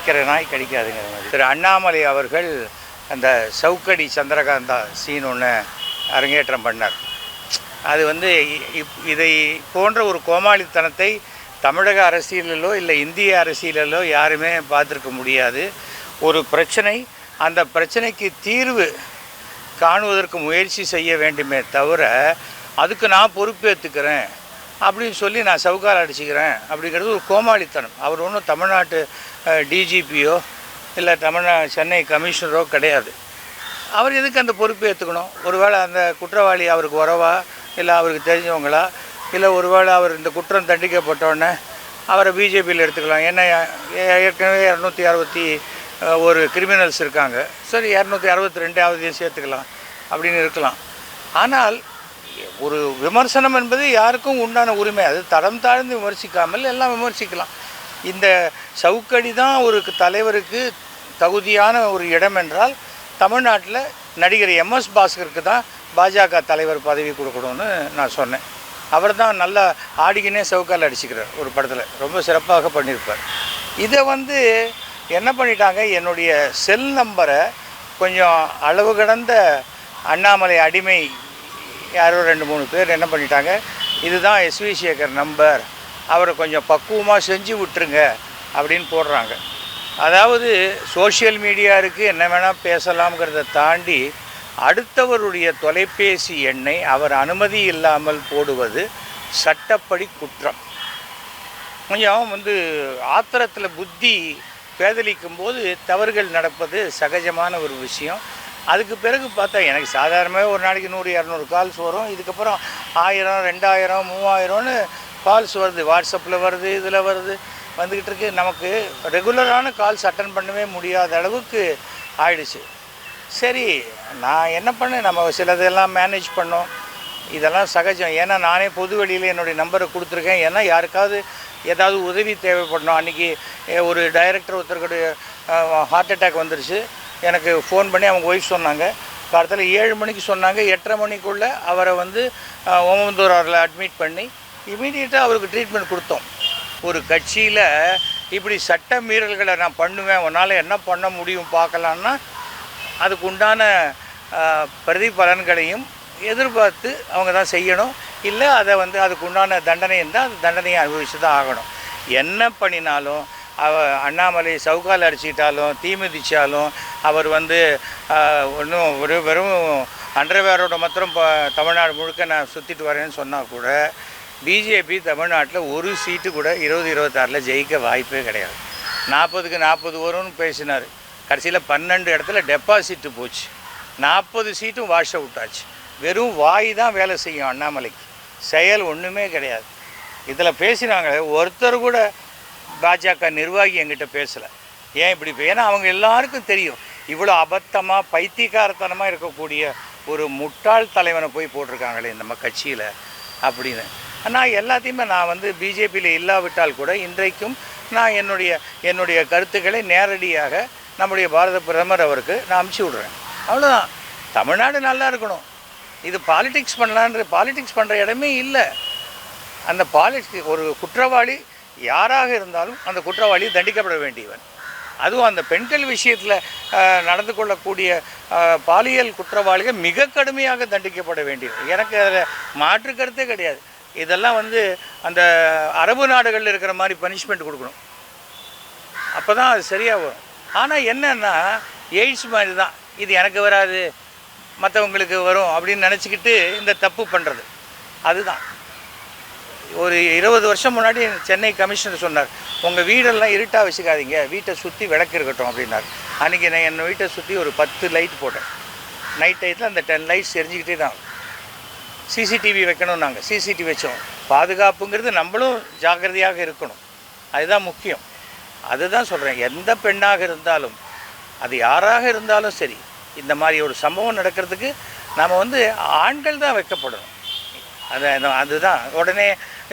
கடிக்கிற நாய் கடிக்காதுங்கிற மாதிரி. திரு அண்ணாமலை அவர்கள் அந்த சவுக்கடி சந்திரகாந்தா சீன் ஒன்று அரங்கேற்றம் பண்ணார். அது இதை போன்ற ஒரு கோமாளித்தனத்தை தமிழக அரசியலிலோ இல்லை இந்திய அரசியலிலோ யாருமே பார்த்துருக்க முடியாது. ஒரு பிரச்சனை, அந்த பிரச்சனைக்கு தீர்வு காணுவதற்கு முயற்சி செய்ய வேண்டுமே தவிர அதுக்கு நான் பொறுப்பேற்றுக்கிறேன் அப்படின்னு சொல்லி நான் சவுக்கால் அடிச்சுக்கிறேன் அப்படிங்கிறது ஒரு கோமாளித்தனம். அவர் ஒன்றும் தமிழ்நாட்டு டிஜிபியோ இல்லை சென்னை கமிஷனரோ கிடையாது. அவர் எதுக்கு அந்த பொறுப்பை ஏற்றுக்கணும்? ஒருவேளை அந்த குற்றவாளி அவருக்கு உறவா இல்லை அவருக்கு தெரிஞ்சவங்களா, இல்லை ஒருவேளை அவர் இந்த குற்றம் தண்டிக்கப்பட்டோடனே அவரை பிஜேபியில் எடுத்துக்கலாம். ஏன்னா ஏற்கனவே 261 கிரிமினல்ஸ் இருக்காங்க, சரி 262 சேர்த்துக்கலாம் அப்படின்னு இருக்கலாம். ஆனால் ஒரு விமர்சனம் என்பது யாருக்கும் உண்டான உரிமை. அது தடம் தாழ்ந்து விமர்சிக்காமல் எல்லாம் விமர்சிக்கலாம். இந்த சவுக்கடி தான் ஒரு தலைவருக்கு தகுதியான ஒரு இடம் என்றால் தமிழ்நாட்டில் நடிகர் MS பாஸ்கருக்கு தான் பாஜக தலைவர் பதவி கொடுக்கணும்னு நான் சொன்னேன். அவர் தான் நல்லா ஆடிக்கினே சவுக்கால் அடிச்சுக்கிறார் ஒரு படத்தில், ரொம்ப சிறப்பாக பண்ணியிருப்பார். இதை என்ன பண்ணிட்டாங்க, என்னுடைய செல் நம்பரை கொஞ்சம் அளவு கடந்த அண்ணாமலை அடிமை யாரோ 2-3 பேர் என்ன பண்ணிட்டாங்க, இதுதான் SV சேகர் நம்பர், அவரை கொஞ்சம் பக்குவமாக செஞ்சு விட்டுருங்க அப்படின்னு போடுறாங்க. அதாவது சோஷியல் மீடியா இருக்குது, என்ன வேணால் பேசலாம்ங்கிறத தாண்டி அடுத்தவருடைய தொலைபேசி எண்ணை அவர் அனுமதி இல்லாமல் போடுவது சட்டப்படி குற்றம். கொஞ்சம் ஆத்திரத்தில் புத்தி பேதலிக்கும் போது தவறுகள் நடப்பது சகஜமான ஒரு விஷயம். அதுக்கு பிறகு பார்த்தா எனக்கு சாதாரணமாக ஒரு நாளைக்கு 100-200 கால்ஸ் வரும். இதுக்கப்புறம் 1000, 2000, 3000ன்னு கால்ஸ் வருது, வாட்ஸ்அப்பில் வருது, இதில் வருது, வந்துக்கிட்டு இருக்கு. நமக்கு ரெகுலரான கால்ஸ் அட்டன் பண்ணவே முடியாத அளவுக்கு ஆயிடுச்சு. சரி, நான் என்ன பண்ணேன், நம்ம சிலதெல்லாம் மேனேஜ் பண்ணோம், இதெல்லாம் சகஜம். ஏன்னா நானே பொது வெளியில் என்னுடைய நம்பரை கொடுத்துருக்கேன். ஏன்னா யாருக்காவது ஏதாவது உதவி தேவைப்படணும். அன்றைக்கி ஒரு டைரக்டர் ஒருத்தருடைய ஹார்ட் அட்டாக் வந்துருச்சு. எனக்கு ஃபோன் பண்ணி அவங்க ஒய்ஃப் சொன்னாங்க. காலத்தில் 7 மணிக்கு சொன்னாங்க. 8:30 மணிக்குள்ளே அவரை ஓமந்தூராரில் அட்மிட் பண்ணி இமீடியட்டாக அவருக்கு ட்ரீட்மெண்ட் கொடுத்தோம். ஒரு கட்சியில் இப்படி சட்ட மீறல்களை நான் பண்ணுவேன், உன்னால் என்ன பண்ண முடியும் பார்க்கலான்னா அதுக்கு உண்டான பிரதிபலன்களையும் எதிர்பார்த்து அவங்க தான் செய்யணும். இல்லை அதை அதுக்கு உண்டான தண்டனை இருந்தால் அந்த தண்டனையை அனுபவிச்சு தான் ஆகணும். என்ன பண்ணினாலும் அண்ணாமலை சவுக்கால் அடிச்சிட்டாலும் தீ மிதித்தாலும் அவர் ஒன்றும் வெறும் அண்டர்வேரோட மாத்திரம் தமிழ்நாடு முழுக்க நான் சுற்றிட்டு வரேன்னு சொன்னால் கூட பிஜேபி தமிழ்நாட்டில் ஒரு சீட்டு கூட 2026 ஜெயிக்க வாய்ப்பே கிடையாது. 40க்கு 40 வரும்னு பேசினார். கடைசியில் 12 இடத்துல டெபாசிட்டு போச்சு. 40 சீட்டும் வாஷ் அவுட் ஆச்சு. வெறும் வாய் தான் வேலை செய்யும் அண்ணாமலைக்கு, செயல் ஒன்றுமே கிடையாது. இதில் பேசினாங்க, ஒருத்தர் கூட பாஜக நிர்வாகி என்கிட்ட பேசலை. ஏன் இப்படி? ஏன்னா அவங்க எல்லாருக்கும் தெரியும் இவ்வளோ அபத்தமாக பைத்தியக்காரத்தனமாக இருக்கக்கூடிய ஒரு முட்டாள் தலைவனை போய் போட்டிருக்காங்களே நம்ம கட்சியில் அப்படின்னு. நான் எல்லாத்தையுமே நான் பிஜேபியில் இல்லாவிட்டால் கூட இன்றைக்கும் நான் என்னுடைய கருத்துக்களை நேரடியாக நம்முடைய பாரத பிரதமர் அவருக்கு நான் அனுப்பிச்சி விட்றேன். அவ்வளோதான். தமிழ்நாடு நல்லா இருக்கணும். இது பாலிடிக்ஸ் பாலிடிக்ஸ் பண்ணுற இடமே இல்லை. அந்த ஒரு குற்றவாளி யாராக இருந்தாலும் அந்த குற்றவாளி தண்டிக்கப்பட வேண்டியவன். அதுவும் அந்த பெண்கள் விஷயத்தில் நடந்து கொள்ளக்கூடிய பாலியல் குற்றவாளிகள் மிக கடுமையாக தண்டிக்கப்பட வேண்டியது. எனக்கு அதில் மாற்று கருத்தே கிடையாது. இதெல்லாம் அந்த அரபு நாடுகளில் இருக்கிற மாதிரி பனிஷ்மெண்ட் கொடுக்கணும், அப்போ தான் அது சரியாக வரும். ஆனால் என்னென்னா எய்ட்ஸ் மாதிரி தான், இது எனக்கு வராது மற்றவங்களுக்கு வரும் அப்படின்னு நினச்சிக்கிட்டு இந்த தப்பு பண்ணுறது. அதுதான் ஒரு 20 வருஷம் முன்னாடி சென்னை கமிஷனர் சொன்னார், உங்கள் வீடெல்லாம் இருட்டாக வச்சுக்காதீங்க, வீட்டை சுற்றி விளக்கு இருக்கட்டும் அப்படின்னார். அன்றைக்கி நான் என் வீட்டை சுற்றி ஒரு 10 லைட் போட்டேன். நைட் டயத்தில் அந்த 10 லைட்ஸ் எரிஞ்சிக்கிட்டே தான். சிசிடிவி வைக்கணும், நாங்கள் சிசிடிவி வச்சோம். பாதுகாப்புங்கிறது நம்மளும் ஜாக்கிரதையாக இருக்கணும், அதுதான் முக்கியம். அதுதான் சொல்கிறேன், எந்த பெண்ணாக இருந்தாலும் அது யாராக இருந்தாலும் சரி, இந்த மாதிரி ஒரு சம்பவம் நடக்கிறதுக்கு நாம் ஆண்கள் தான் வைக்கப்படணும். அதுதான் உடனே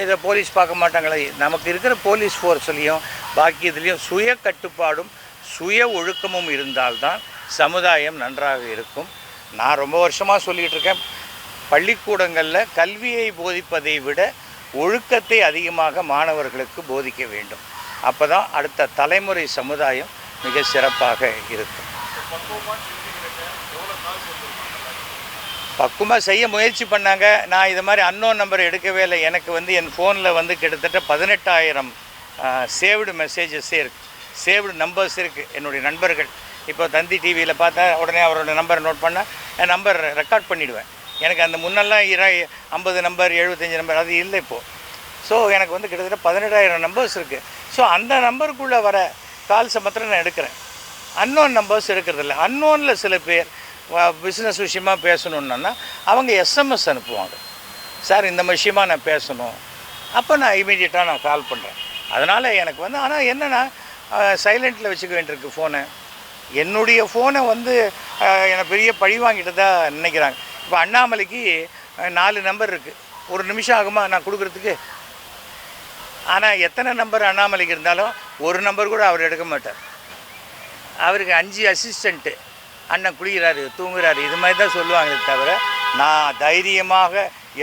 இதை போலீஸ் பார்க்க மாட்டாங்களே. நமக்கு இருக்கிற போலீஸ் ஃபோர்ஸ்லேயும் பாக்கி இதுலேயும் சுய கட்டுப்பாடும் சுய ஒழுக்கமும் இருந்தால்தான் சமுதாயம் நன்றாக இருக்கும். நான் ரொம்ப வருஷமாக சொல்லிகிட்டு இருக்கேன், பள்ளிக்கூடங்களில் கல்வியை போதிப்பதை விட ஒழுக்கத்தை அதிகமாக மாணவர்களுக்கு போதிக்க வேண்டும். அப்போ தான் அடுத்த தலைமுறை சமுதாயம் மிக சிறப்பாக இருக்கும். பக்குவமாக செய்ய முயற்சி பண்ணாங்க. நான் இது மாதிரி அன்னோன் நம்பர் எடுக்கவே இல்லை. எனக்கு வந்து என் ஃபோனில் வந்து கிட்டத்தட்ட 18,000 சேவ்டு மெசேஜஸே இருக்குது, சேவ்டு நம்பர்ஸ் இருக்குது. என்னுடைய நண்பர்கள் இப்போ தந்தி டிவியில் பார்த்தா உடனே அவரோட நம்பரை நோட் பண்ணால் என் நம்பர் ரெக்கார்ட் பண்ணிவிடுவேன். எனக்கு அந்த முன்னெல்லாம் 50 நம்பர் 75 நம்பர் அது இல்லை இப்போது. ஸோ எனக்கு வந்து கிட்டத்தட்ட 18,000 நம்பர்ஸ் இருக்குது. ஸோ அந்த நம்பருக்குள்ளே வர கால்ஸை மாத்திரம் நான் எடுக்கிறேன். Unknown numbers எடுக்கிறதில்ல. அன்னோனில் சில பேர் பிஸ்னஸ் விஷயமாக பேசணுன்னா அவங்க எஸ்எம்எஸ் அனுப்புவாங்க, சார் இந்த விஷயமாக நான் பேசணும். அப்போ நான் இமீடியட்டாக நான் கால் பண்ணுறேன். அதனால் எனக்கு வந்து ஆனால் என்னென்னா சைலண்ட்டில் வச்சுக்க வேண்டியிருக்கு ஃபோனை. என்னுடைய ஃபோனை வந்து என்னை பெரிய பழி வாங்கிட்டு தான் நினைக்கிறாங்க. இப்போ அண்ணாமலைக்கு 4 நம்பர் இருக்குது. ஒரு நிமிஷம் ஆகுமா நான் கொடுக்குறதுக்கு? ஆனால் எத்தனை நம்பர் அண்ணாமலைக்கு இருந்தாலும் ஒரு நம்பர் கூட அவர் எடுக்க மாட்டார். அவருக்கு 5 அசிஸ்டண்ட்டு, அண்ணன் குளிக்கிறாரு, தூங்குறாரு, இது மாதிரி தான் சொல்லுவாங்க. தவிர நான் தைரியமாக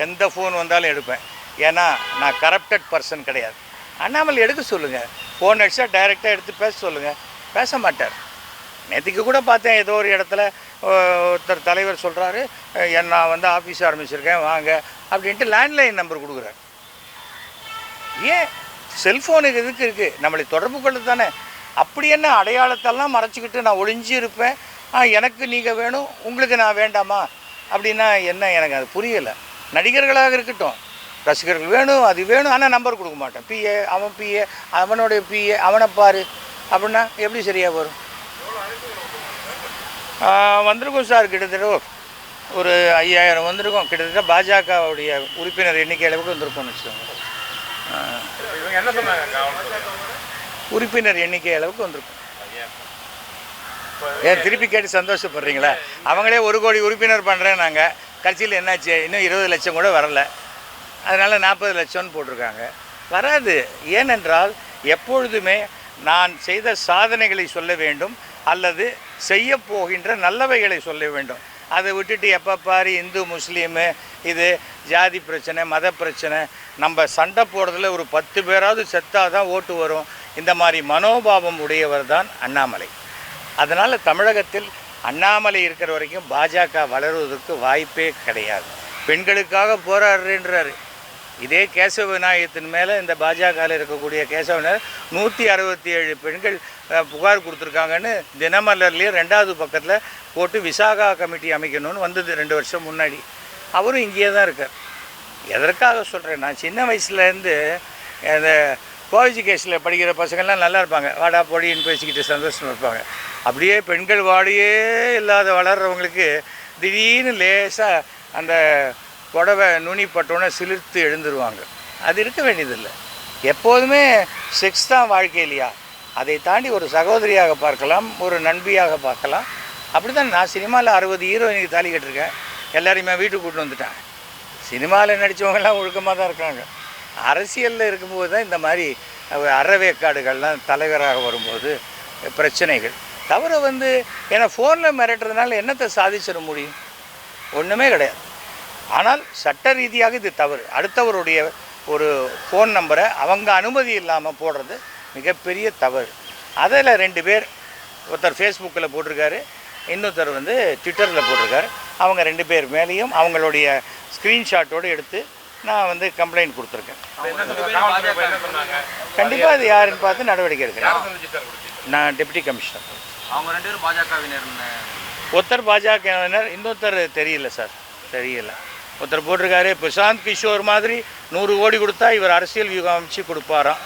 எந்த ஃபோன் வந்தாலும் எடுப்பேன். ஏன்னா நான் கரப்டட் பர்சன் கிடையாது. அண்ணாமலை எடுக்க சொல்லுங்கள், ஃபோன் அடிச்சா டைரெக்டாக எடுத்து பேச சொல்லுங்கள். பேச மாட்டார். நேற்றுக்கு கூட பார்த்தேன், ஏதோ ஒரு இடத்துல ஒருத்தர் தலைவர் சொல்கிறாரு, நான் வந்து ஆஃபீஸ் ஆரம்பிச்சிருக்கேன் வாங்க அப்படின்ட்டு லேண்ட்லைன் நம்பர் கொடுக்குறாரு. ஏன் செல்ஃபோனுக்கு எதுக்கு இருக்குது? நம்மளை தொடர்பு கொள்ள தானே. அப்படி என்ன அடையாளத்தெல்லாம் மறைச்சிக்கிட்டு நான் ஒளிஞ்சு இருப்பேன், எனக்கு நீங்கள் வேணும் உங்களுக்கு நான் வேண்டாமா அப்படின்னா என்ன? எனக்கு அது புரியலை. நடிகர்களாக இருக்கட்டும், ரசிகர்கள் வேணும் அது வேணும், ஆனால் நம்பர் கொடுக்க மாட்டேன். பிஏ அவன் பிஏ அவனுடைய பிஏ அவனை பாரு அப்படின்னா எப்படி சரியாக வரும்? வந்திருக்கும் சார், கிட்டத்தட்ட ஒரு 5000 வந்திருக்கும். கிட்டத்தட்ட பாஜகவுடைய உறுப்பினர் எண்ணிக்கை அளவுக்கு வந்திருக்கும்னு வச்சுக்கோங்க. உறுப்பினர் எண்ணிக்கை அளவுக்கு வந்திருக்கும். ஏன் திருப்பி கேட்டு சந்தோஷப்படுறீங்களா? அவங்களே 1 கோடி உறுப்பினர் பண்ணுறேன் நாங்கள், கட்சியில் என்னாச்சு இன்னும் 20 லட்சம் கூட வரலை, அதனால் 40 லட்சம்னு போட்டிருக்காங்க. வராது. ஏனென்றால் எப்பொழுதுமே நான் செய்த சாதனைகளை சொல்ல வேண்டும் அல்லது செய்ய போகின்ற நல்லவைகளை சொல்ல வேண்டும். அதை விட்டுட்டு எப்போ பாரு இந்து முஸ்லீமு இது ஜாதி பிரச்சனை மத பிரச்சனை, நம்ம சண்டை போடுறதுல ஒரு 10 பேராவது செத்தாக தான் ஓட்டு வரும். இந்த மாதிரி மனோபாவம் உடையவர் தான் அண்ணாமலை. அதனால் தமிழகத்தில் அண்ணாமலை இருக்கிற வரைக்கும் பாஜக வளருவதற்கு வாய்ப்பே கிடையாது. பெண்களுக்காக போராடுறேன்றாரு. இதே கேசவ விநாயகத்தின் மேலே இந்த பாஜகவில் இருக்கக்கூடிய கேசவ விநாயகர் 167 பெண்கள் புகார் கொடுத்துருக்காங்கன்னு தினமலர்லேயே 2வது பக்கத்தில் போட்டு விசாகா கமிட்டி அமைக்கணும்னு வந்தது 2 வருஷம் முன்னாடி. அவரும் இங்கேயே தான் இருக்கார். எதற்காக சொல்கிறேன், நான் சின்ன வயசுலேருந்து இந்த கோஎஜுகேஷனில் படிக்கிற பசங்கள்லாம் நல்லா இருப்பாங்க, வாடா பொடின்னு பேசிக்கிட்டு சந்தோஷமாக இருப்பாங்க. அப்படியே பெண்கள் வாடியே இல்லாத வளர்கிறவங்களுக்கு திடீர்னு லேசாக அந்த புடவை நுனி பட்டோன்னே சிலிர்த்து எழுந்துருவாங்க. அது இருக்க வேண்டியதில்லை. எப்போதுமே செக்ஸ் தான் வாழ்க்கை இல்லையா? அதை தாண்டி ஒரு சகோதரியாக பார்க்கலாம், ஒரு நண்பியாக பார்க்கலாம். அப்படி தான் நான் சினிமாவில் 60 ஹீரோயினுக்கு தாலி கட்டிருக்கேன். எல்லாரையுமே வீட்டுக்கு கூப்பிட்டு வந்துட்டேன். சினிமாவில் நடித்தவங்கெல்லாம் ஒழுக்கமாக தான் இருக்காங்க. அரசியலில் இருக்கும்போது தான் இந்த மாதிரி அறவேக்காடுகள்லாம் தலைவராக வரும்போது பிரச்சனைகள். தவிர வந்து ஏன்னா ஃபோனில் மிரட்டுறதுனால என்னத்தை சாதிச்சிட முடியும்? ஒன்றுமே கிடையாது. ஆனால் சட்ட ரீதியாக இது தவறு. அடுத்தவருடைய ஒரு ஃபோன் நம்பரை அவங்க அனுமதி இல்லாமல் போடுறது மிகப்பெரிய தவறு. அதில் 2 பேர், ஒருத்தர் ஃபேஸ்புக்கில் போட்டிருக்காரு, இன்னொருத்தர் வந்து ட்விட்டரில் போட்டிருக்காரு. அவங்க 2 பேர் மேலேயும் அவங்களுடைய ஸ்க்ரீன்ஷாட்டோடு எடுத்து நான் வந்து கம்ப்ளைண்ட் கொடுத்துருக்கேன். கண்டிப்பாக அது யாருன்னு பார்த்து நடவடிக்கை எடுக்கிறேன். நான் டெப்டி கமிஷனர். அவங்க 2 பேரும் பாஜகவினர். ஒருத்தர் பாஜகவினர், இன்னொருத்தர் தெரியல சார், தெரியல. ஒருத்தர் போட்டிருக்காரு, பிரசாந்த் கிஷோர் மாதிரி 100 கோடி கொடுத்தா இவர் அரசியல் வியூகம் அமைச்சு கொடுப்பாராம்.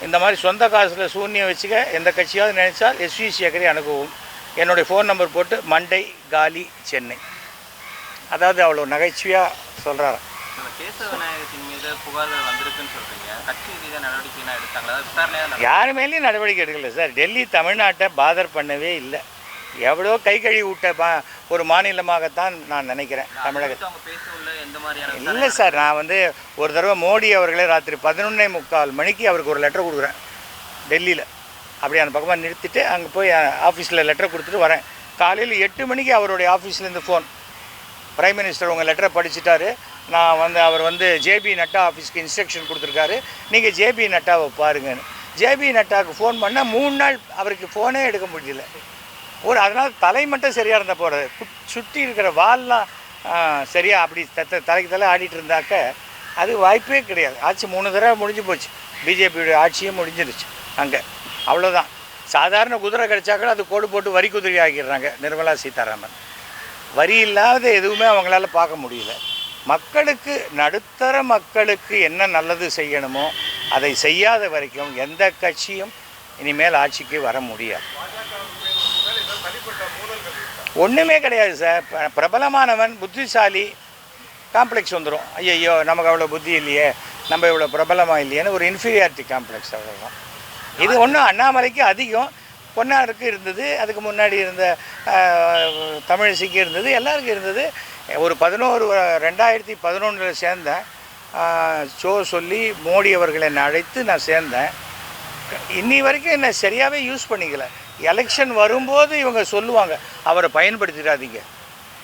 இந்த மாதிரி சொந்த காசில் சூன்யம் வச்சுக்க எந்த கட்சியாவது நினைச்சால் SV சேகரை அணுகவும். என்னுடைய ஃபோன் நம்பர் போட்டு மண்டை காலி சென்னை. அதாவது அவ்வளோ நகைச்சுவையாக சொல்கிறாரு. கேசவ விநாயகத்தின் மீது புகார்கள் வந்திருக்குன்னு சொல்கிறீங்க, கட்சி ரீதியாக நடவடிக்கை எடுத்தாங்களா? விசாரணை யார் மேலேயும் நடவடிக்கை எடுக்கல சார். டெல்லி தமிழ்நாட்டை பாதர் பண்ணவே இல்லை. எவ்வளோ கை கழுவி விட்ட ஒரு மாநிலமாகத்தான் நான் நினைக்கிறேன் தமிழகத்தை. இல்லை சார், நான் வந்து ஒரு தடவை மோடி அவர்களே ராத்திரி 11:45 மணிக்கு அவருக்கு ஒரு லெட்டர் கொடுக்குறேன் டெல்லியில். அப்படி அந்த பக்கமாக நிறுத்திட்டு அங்கே போய் ஆஃபீஸில் லெட்டர் கொடுத்துட்டு வரேன். காலையில் 8 மணிக்கு அவருடைய ஆஃபீஸ்லேருந்து ஃபோன், பிரைம் மினிஸ்டர் உங்கள் லெட்டரை படிச்சுட்டாரு, நான் வந்து அவர் வந்து JB நட்டா ஆஃபீஸ்க்கு இன்ஸ்ட்ரக்ஷன் கொடுத்துருக்காரு, நீங்கள் JB நட்டாவை பாருங்கன்னு. ஜேபி நட்டாவுக்கு ஃபோன் பண்ணால் 3 நாள் அவருக்கு ஃபோனே எடுக்க முடியல. அதனால் தலை மட்டும் சரியாக இருந்தால் போகிறது, சுற்றி இருக்கிற வால்லாம் சரியாக அப்படி தலைக்கு தலை ஆடிட்டு இருந்தாக்க அது வாய்ப்பே கிடையாது. ஆட்சி 3 தடவை முடிஞ்சு போச்சு, பிஜேபியோட ஆட்சியும் முடிஞ்சிருச்சு அங்கே. அவ்வளோதான். சாதாரண குதிரை கிடைச்சாக்கள் அது கோடு போட்டு வரி குதிரை ஆக்கிடுறாங்க நிர்மலா சீதாராமன். வரி இல்லாத எதுவுமே அவங்களால பார்க்க முடியல. மக்களுக்கு, நடுத்தர மக்களுக்கு என்ன நல்லது செய்யணுமோ அதை செய்யாத வரைக்கும் எந்த கட்சியும் இனிமேல் ஆட்சிக்கு வர முடியாது. ஒன்றுமே கிடையாது சார். பிரபலமானவன், புத்திசாலி, காம்ப்ளெக்ஸ் வந்துடும். ஐயோ நமக்கு அவ்வளோ புத்தி இல்லையே, நம்ம இவ்வளோ பிரபலமாக இல்லையேன்னு ஒரு இன்ஃபீரியாரிட்டி காம்ப்ளெக்ஸ், அவ்வளோதான். இது ஒன்றும் அண்ணாமலைக்கு அதிகம், பொன்னாருக்கு இருந்தது, அதுக்கு முன்னாடி இருந்த தமிழிசைக்கு இருந்தது, எல்லாருக்கும் இருந்தது. ஒரு 2011 சேர்ந்தேன். ஷோ சொல்லி மோடி அவர்கள் என்னை அழைத்து நான் சேர்ந்தேன். இன்னி வரைக்கும் என்னை சரியாகவே யூஸ் பண்ணிக்கல. எலெக்ஷன் வரும்போது இவங்க சொல்லுவாங்க அவரை பயன்படுத்திடாதீங்க,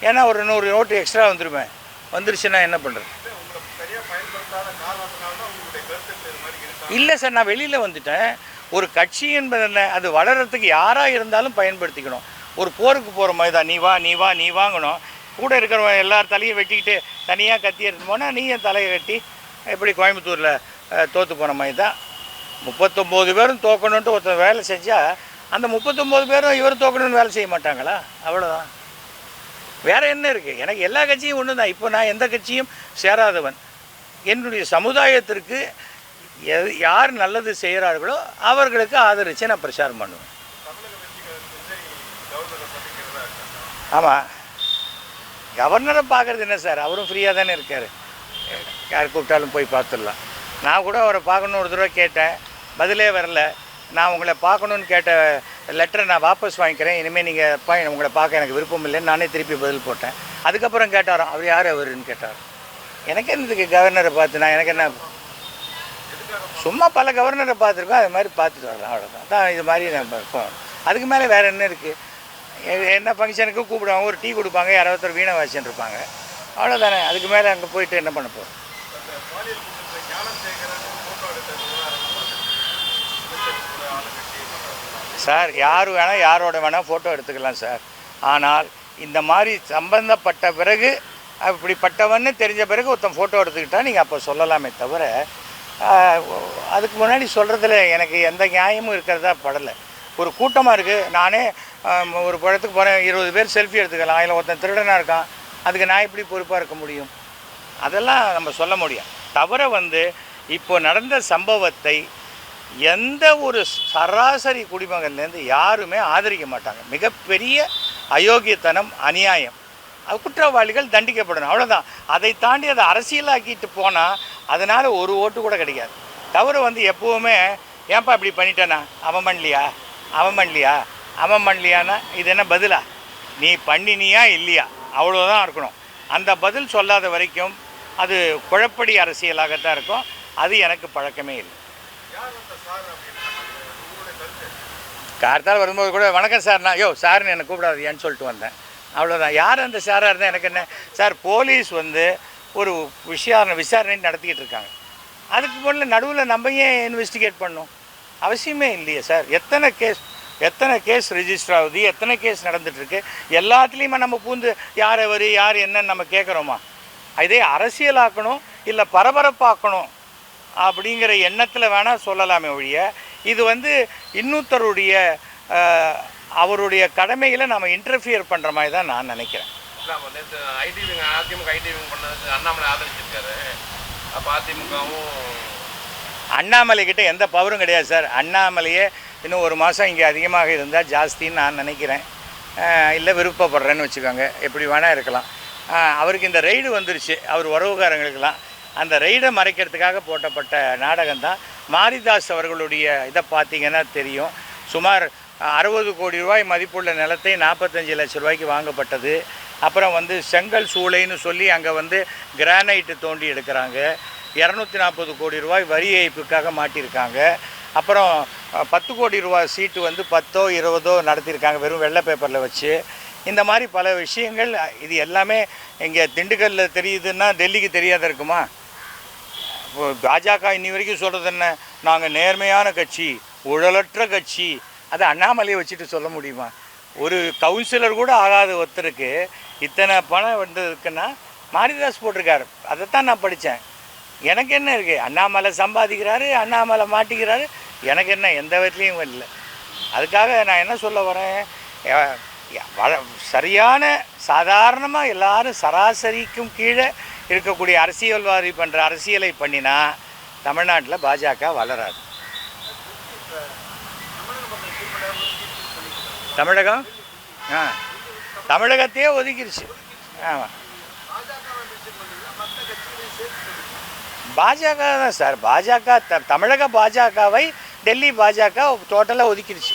ஏன்னா ஒரு 100 நோட்டு எக்ஸ்ட்ரா வந்துருச்சுன்னா என்ன பண்ணுறது? இல்லை சார், நான் வெளியில் வந்துட்டேன். ஒரு கட்சி என்பது என்ன, அது வளர்கிறதுக்கு யாராக இருந்தாலும் பயன்படுத்திக்கணும். ஒரு போருக்கு போகிற மாதிரி தான், நீ வாங்கணும். கூட இருக்கிறவங்க எல்லார் தலையும் வெட்டிக்கிட்டு தனியாக கத்தி எடுத்து போனால் நீ என் தலையை வெட்டி எப்படி கோயம்புத்தூரில் தோற்று போன மாதிரி தான். 39 பேரும் தோக்கணுன்ட்டு ஒருத்தர் வேலை செஞ்சால் அந்த 39 பேரும் இவர் தோக்கணுன்னு வேலை செய்ய மாட்டாங்களா? அவ்வளோதான். வேறு என்ன இருக்குது? எனக்கு எல்லா கட்சியும் ஒன்று தான். இப்போ நான் எந்த கட்சியும் சேராதவன். என்னுடைய சமுதாயத்திற்கு யார் நல்லது செய்கிறார்களோ அவர்களுக்கு ஆதரித்து நான் பிரச்சாரம் பண்ணுவேன். ஆமாம், கவர்னரை பார்க்குறது என்ன சார், அவரும் ஃப்ரீயாக தானே இருக்கார். யார் கூப்பிட்டாலும் போய் பார்த்துடலாம். நான் கூட அவரை பார்க்கணுன்னு ஒரு தடவை கேட்டேன், பதிலே வரல. நான் உங்களை பார்க்கணுன்னு கேட்ட லெட்டரை நான் வாபஸ் வாங்கிக்கிறேன், இனிமேல் நீங்கள் உங்களை பார்க்க எனக்கு விருப்பம் இல்லைன்னு நானே திருப்பி பதில் போட்டேன். அதுக்கப்புறம் கேட்டாராம், அவர் யார் அவருன்னு கேட்டார். எனக்கு என்னதுக்கு கவர்னரை பார்த்து, நான் எனக்கு என்ன, சும்மா பல கவர்னரை பார்த்துருக்கோம், அது மாதிரி பார்த்துட்டு வரலாம், அவ்வளோதான். தான் இது மாதிரி நம்ம அதுக்கு மேலே வேறு என்ன இருக்குது? என்ன ஃபங்க்ஷனுக்கு கூப்பிடுவாங்க, ஒரு டீ கொடுப்பாங்க, யாராவது வீணை வாசிச்சுட்டு இருப்பாங்க, அவ்வளோதானே. அதுக்கு மேலே அங்கே போயிட்டு என்ன பண்ண போகிறோம்? சார், யார் வேணால் யாரோட வேணால் ஃபோட்டோ எடுத்துக்கலாம் சார். ஆனால் இந்த மாதிரி சம்பந்தப்பட்ட பிறகு, அப்படிப்பட்டவன்னு தெரிஞ்ச பிறகு ஒருத்தன் ஃபோட்டோ எடுத்துக்கிட்டால் நீங்கள் அப்போ சொல்லலாமே தவிர, அதுக்கு முன்னாடி சொல்கிறதுல எனக்கு எந்த நியாயமும் இருக்கிறதா படலை. ஒரு கூட்டமாக இருக்குது, நானே ஒரு படத்துக்கு போகிறேன், 20 பேர் செல்ஃபி எடுத்துக்கலாம், அதில் ஒருத்தன் திருடனாக இருக்கான், அதுக்கு நான் எப்படி பொறுப்பாக இருக்க முடியும்? அதெல்லாம் நம்ம சொல்ல முடியும். தவிர இப்போ நடந்த சம்பவத்தை எந்த ஒரு சராசரி குடிமகன்லேருந்து யாருமே ஆதரிக்க மாட்டாங்க. மிகப்பெரிய அயோக்கியத்தனம், அநியாயம். அது குற்றவாளிகள் தண்டிக்கப்படணும், அவ்வளோதான். அதை தாண்டி அதை அரசியலாக்கிட்டு போனால் அதனால் ஒரு ஓட்டு கூட கிடைக்காது. தவிர எப்போவுமே ஏன்பா இப்படி பண்ணிட்டேனா, அவன் பண்ணலையான்னா இது என்ன பதிலா? நீ பண்ணினியா இல்லையா, அவ்வளோதான் இருக்கணும். அந்த பதில் சொல்லாத வரைக்கும் அது குழப்படி அரசியலாகத்தான் இருக்கும். அது எனக்கு பழக்கமே இல்லை. கார்த்தால் வரும்போது கூட வணக்கம் சார்னா, சார்னு என்னை கூப்பிடாது ஏன்னு சொல்லிட்டு வந்தேன், அவ்வளோதான். யார் அந்த சாராக இருந்தால் எனக்கு என்ன சார்? போலீஸ் ஒரு விசாரணை நடத்திக்கிட்டு இருக்காங்க. அதுக்கு முதல்ல நடுவில் நம்ம ஏன் இன்வெஸ்டிகேட் பண்ணணும்? அவசியமே இல்லையே சார். எத்தனை கேஸ் ரெஜிஸ்டர் ஆகுது, எத்தனை கேஸ் நடந்துகிட்ருக்கு, எல்லாத்துலேயுமே நம்ம பூந்து யார் யார் என்னன்னு நம்ம கேட்குறோமா? இதே அரசியலாக்கணும் இல்லை பரபரப்பாக்கணும் அப்படிங்கிற எண்ணத்தில் வேணால் சொல்லலாமே ஒழிய, இது இன்னொருத்தருடைய அவருடைய கடமைகளை நம்ம இன்டர்ஃபியர் பண்ணுற மாதிரி தான் நான் நினைக்கிறேன். அதிமுக பண்ணதுக்கு அண்ணாமலை ஆதரிச்சிருக்காரு. அப்போ அதிமுகவும் அண்ணாமலைக்கிட்ட எந்த பவரும் கிடையாது சார். அண்ணாமலையே இன்னும் 1 மாதம் இங்கே அதிகமாக இருந்தால் ஜாஸ்தின்னு நான் நினைக்கிறேன். இல்லை விருப்பப்படுறேன்னு வச்சுக்கோங்க, எப்படி வேணால் இருக்கலாம். அவருக்கு இந்த ரெய்டு வந்துருச்சு, அவர் உறவுகாரங்களுக்கெல்லாம். அந்த ரெய்டை மறைக்கிறதுக்காக போட்டப்பட்ட நாடகம் தான். மாரிதாஸ் அவர்களுடைய இதை பார்த்திங்கன்னா தெரியும். சுமார் 60 கோடி ரூபாய் மதிப்புள்ள நிலத்தை 45 லட்சம் ரூபாய்க்கு வாங்கப்பட்டது. அப்புறம் செங்கல் சூளைன்னு சொல்லி அங்கே கிரானைட்டு தோண்டி எடுக்கிறாங்க. 240 கோடி ரூபாய் வரி ஏய்ப்புக்காக மாட்டியிருக்காங்க. அப்புறம் 10 கோடி ரூபாய் சீட்டு 10ஓ 20ஓ நடத்தியிருக்காங்க வெறும் வெள்ளை பேப்பரில் வச்சு. இந்த மாதிரி பல விஷயங்கள். இது எல்லாமே இங்கே திண்டுக்கல்லில் தெரியுதுன்னா டெல்லிக்கு தெரியாத இருக்குமா? பாஜக இன்னி வரைக்கும் சொல்கிறது என்ன, நாங்கள் நேர்மையான கட்சி, ஊழலற்ற கட்சி. அது அண்ணாமலையை வச்சுட்டு சொல்ல முடியுமா? ஒரு கவுன்சிலர் கூட ஆகாத ஒருத்தருக்கு இத்தனை பணம் வந்ததுக்குன்னா மாரிதாஸ் போட்டிருக்காரு. அதைத்தான் நான் படித்தேன். எனக்கு என்ன இருக்குது? அண்ணாமலை சம்பாதிக்கிறாரு, அண்ணாமலை மாட்டிக்கிறாரு, எனக்கு என்ன, எந்த விதத்துலேயும் இல்லை. அதுக்காக நான் என்ன சொல்ல வரேன், சரியான சாதாரணமாக எல்லாரும் சராசரிக்கும் கீழே இருக்கக்கூடிய அரசியல்வாதி பண்ணுற அரசியலை பண்ணினா தமிழ்நாட்டில் பாஜக வளராது. தமிழகம் தமிழகத்தையே ஒதுக்கிடுச்சு. ஆமாம், பாஜக தான் சார். பாஜக தமிழக பாஜகவை டெல்லி பாஜக டோட்டலாக ஒதுக்கிடுச்சு.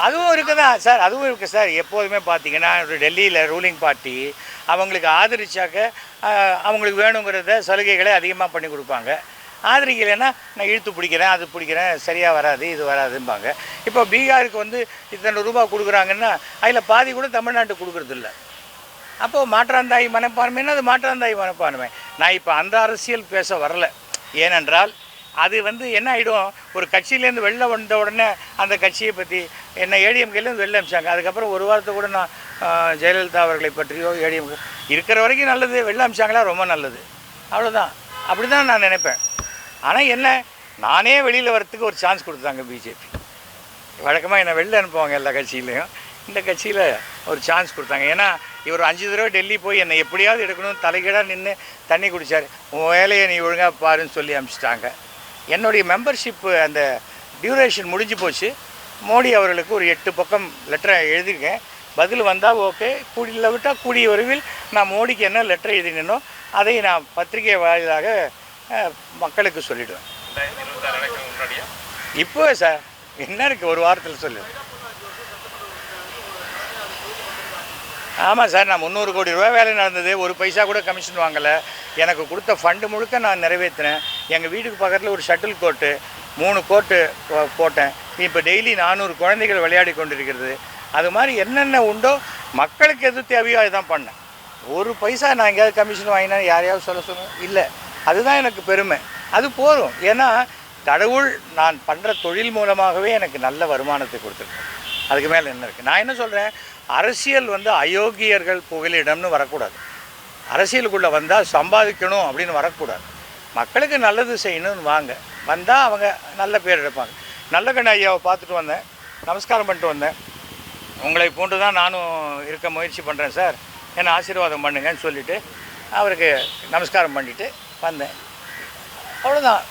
அதுவும் இருக்குது தான் சார், அதுவும் இருக்குது சார். எப்போதுமே பார்த்தீங்கன்னா டெல்லியில் ரூலிங் பார்ட்டி அவங்களுக்கு ஆதரிச்சாக்க அவங்களுக்கு வேணுங்கிறத சலுகைகளை அதிகமாக பண்ணி கொடுப்பாங்க. ஆதரிக்கலைன்னா நான் இழுத்து பிடிக்கிறேன், அது பிடிக்கிறேன், சரியாக வராது, இது வராதும்பாங்க. இப்போ பீகாருக்கு வந்து இத்தனை ரூபா கொடுக்குறாங்கன்னா அதில் பாதி கூட தமிழ்நாட்டுக்கு கொடுக்குறதில்ல. அப்போது மாற்றாந்தாய் மனப்பான்மைன்னா அது மாற்றாந்தாய் மனப்பான்மை. நான் இப்போ அந்த அரசியல் பேச வரலை. ஏனென்றால் அது வந்து என்ன ஆகிடும், ஒரு கட்சியிலேருந்து வெளில வந்த உடனே அந்த கட்சியை பற்றி என்ன ஏடிஎம்கேலேருந்து வெளில அமிச்சாங்க. அதுக்கப்புறம் ஒரு வாரத்தை கூட நான் ஜெயலலிதா அவர்களை பற்றியோ ஏடிஎம்கே இருக்கிற வரைக்கும் நல்லது, வெளில அமிச்சாங்களா ரொம்ப நல்லது, அவ்வளோதான். அப்படி தான் நான் நினைப்பேன். ஆனால் என்ன, நானே வெளியில் வரத்துக்கு ஒரு சான்ஸ் கொடுத்தாங்க பிஜேபி. வழக்கமாக என்னை வெளில அனுப்புவாங்க எல்லா கட்சியிலையும். இந்த கட்சியில் ஒரு சான்ஸ் கொடுத்தாங்க. ஏன்னா இவர் 5 தடவை டெல்லி போய் என்னை எப்படியாவது எடுக்கணும் தலைகீழாக நின்று தண்ணி குடித்தார். உன் வேலையை நீ ஒழுங்காக பாருன்னு சொல்லி அனுப்பிச்சிட்டாங்க. என்னுடைய மெம்பர்ஷிப்பு அந்த டியூரேஷன் முடிஞ்சு போச்சு. மோடி அவர்களுக்கு ஒரு 8 பக்கம் லெட்டரை எழுதியிருக்கேன். பதில் வந்தால் ஓகே, கூடியில் விட்டால் கூடிய விரைவில் நான் மோடிக்கு என்ன லெட்டர் எழுதினோ அதை நான் பத்திரிகை வாயிலாக மக்களுக்கு சொல்லிவிடுவேன். இப்போ சார் என்ன இருக்குது, ஒரு வாரத்தில் சொல்லுவேன். ஆமாம் சார், நான் 300 கோடி ரூபா வேலை நடந்தது, ஒரு பைசா கூட கமிஷன் வாங்கலை. எனக்கு கொடுத்த ஃபண்டு முழுக்க நான் நிறைவேற்றினேன். எங்கள் வீட்டுக்கு பக்கத்தில் ஒரு ஷட்டில் கோர்ட்டு 3 கோர்ட்டு போட்டேன். இப்போ டெய்லி 400 குழந்தைகள் விளையாடி கொண்டிருக்கிறது. அது மாதிரி என்னென்ன உண்டோ மக்களுக்கு எது தேவையோ அதுதான் பண்ணேன். ஒரு பைசா நான் எங்கேயாவது கமிஷன் வாங்கினா யாரையாவது சொல்ல இல்லை. அதுதான் எனக்கு பெருமை, அது போதும். ஏன்னா கடவுள் நான் பண்ணுற தொழில் மூலமாகவே எனக்கு நல்ல வருமானத்தை கொடுத்துருக்கேன். அதுக்கு மேலே என்ன இருக்குது? நான் என்ன சொல்கிறேன், அரசியல் வந்து அயோக்கியர்கள் புகலிடம்னு வரக்கூடாது. அரசியலுக்குள்ளே வந்தால் சம்பாதிக்கணும் அப்படின்னு வரக்கூடாது. மக்களுக்கு நல்லது செய்யணும்னு வாங்க. வந்தால் அவங்க நல்ல பேர் எடுப்பாங்க. நல்லகண்ண ஐயாவை பார்த்துட்டு வந்தேன், நமஸ்காரம் பண்ணிட்டு வந்தேன். உங்களை போன்று தான் நானும் இருக்க முயற்சி பண்ணுறேன் சார், என்னை ஆசீர்வாதம் பண்ணுங்கன்னு சொல்லிவிட்டு அவருக்கு நமஸ்காரம் பண்ணிவிட்டு வந்தேன். அவ்வளோதான்.